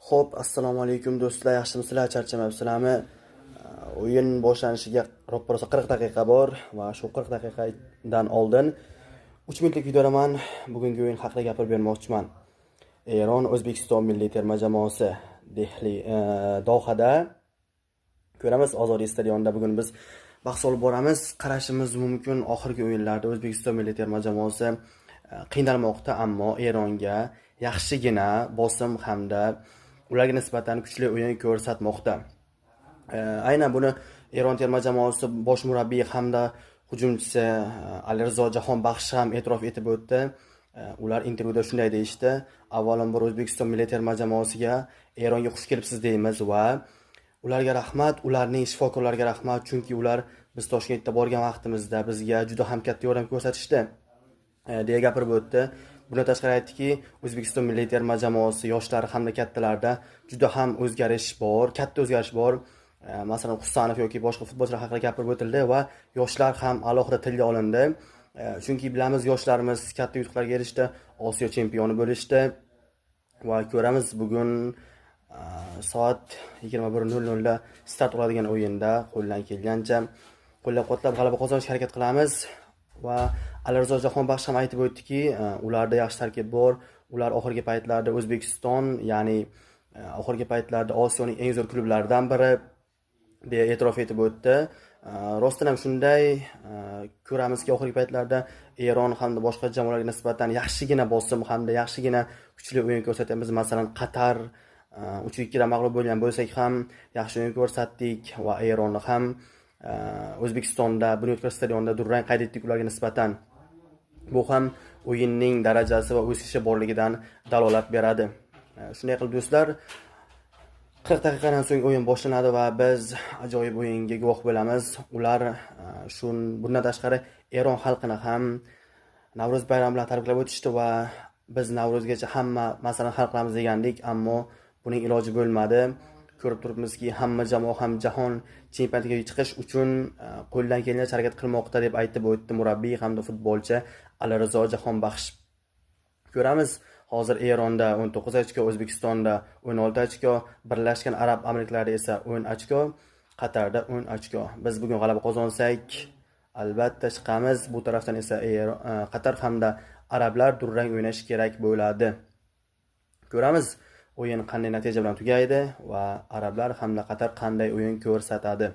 Xo'p, assalomu alaykum do'stlar, yaxshimisizlar, charchamabsizlarmi? O'yin boshlanishiga ro'paraso 40 daqiqa bor va shu 40 daqiqadan oldin 3 minutlik videodaman bugungi o'yin haqida gapirib bermoqchiman. Eron O'zbekiston milliy terma jamoasi Dohada ko'ramiz, Ozodiy stadionida bugun biz bahs olib boramiz. Qarashimiz mumkin, oxirgi o'yinlarda O'zbekiston milliy terma jamoasi qiynalmoqda, ammo Eronga yaxshigina bosim hamda ularga nisbatan kuchli o'yin ko'rsatmoqda. Aynan buni Eron terma jamoasi bosh murabbiyi hamda hujumchisi Alirizo Jahonbaxsh ham e'tirof etib o'tdi. Ular intervyuda shunday deyishdi: avvalambor O'zbekiston milliy terma jamoasiga Eronga xush kelibsiz deymiz va ularga rahmat, ularning shifokorlariga rahmat, chunki ular biz Toshkentda borgan vaqtimizda bizga juda ham katta yordam ko'rsatishdi deya gapirib o'tdi. Bundan tashqari aytdiki, O'zbekiston milliy terma jamoasi yoshlari hamda kattalarda juda ham o'zgarish bor, katta o'zgarish bor. Masalan, Husanov yoki boshqa futbolchilar haqida gapirib o'tildi va yoshlar ham alohida tilga olindi. Chunki bilamiz, yoshlarimiz katta yutuqlarga erishdi, Osiyo chempioni bo'lishdi va ko'ramiz bugun soat 21:00 da start oladigan o'yinda qo'ldan kelgancha qo'llab-quvvatlab g'alaba qozonishga harakat qilamiz. Va Alirizo Jahonbaxsh ham aytib o'tdiki, ularda yaxshi tarkib bor. Ular oxirgi paytlarda O'zbekiston, ya'ni oxirgi paytlarda Osiyoning eng zo'r klublaridan biri deya e'tirof etib o'tdi. Rostdan ham shunday. Ko'ramizki, oxirgi paytlarda Eron hamda boshqa jamoalarga nisbatan yaxshigina bosim hamda yaxshigina kuchli o'yin ko'rsatyapmiz. Masalan, Qatar 3-2 da mag'lub bo'lgan bo'lsak ham yaxshi o'yin ko'rsatdik va Eronni ham O'zbekistonda Bunyodkor stadionida durang qayd etdik ularga nisbatan. Bu ham o'yinning darajasi va o'sishi borligidan dalolat beradi. Shunday qilib do'stlar, 40 daqiqadan so'ng o'yin boshlanadi va biz ajoyib o'yinga guvoh bo'lamiz. Ular bundan tashqari Eron xalqini ham Navro'z bayrami bilan tabriklab o'tishdi va biz Navro'zgacha hamma masalan hal qilamiz degandik, ammo buning iloji bo'lmadi. Ko'rib turibmizki, hamma jamoa ham jahon chempionatiga chiqish uchun qo'ldan kelgancha harakat qilmoqda deb aytib o'tdi murabbiy hamda futbolchi Alirizo Jahonbaxsh. Ko'ramiz, hozir Eronda 19 ochko, O'zbekistonda 16 ochko, Birlashgan Arab Amirliklarida esa 10 ochko, Qatarda 10 ochko. Biz bugun g'alaba qozonsak, albatta chiqamiz. Bu tarafdan esa Qatar hamda arablar durang o'ynash kerak bo'ladi. Ko'ramiz, o'yin qanday natija bilan tugaydi va arablar hamda Qatar qanday o'yin ko'rsatadi.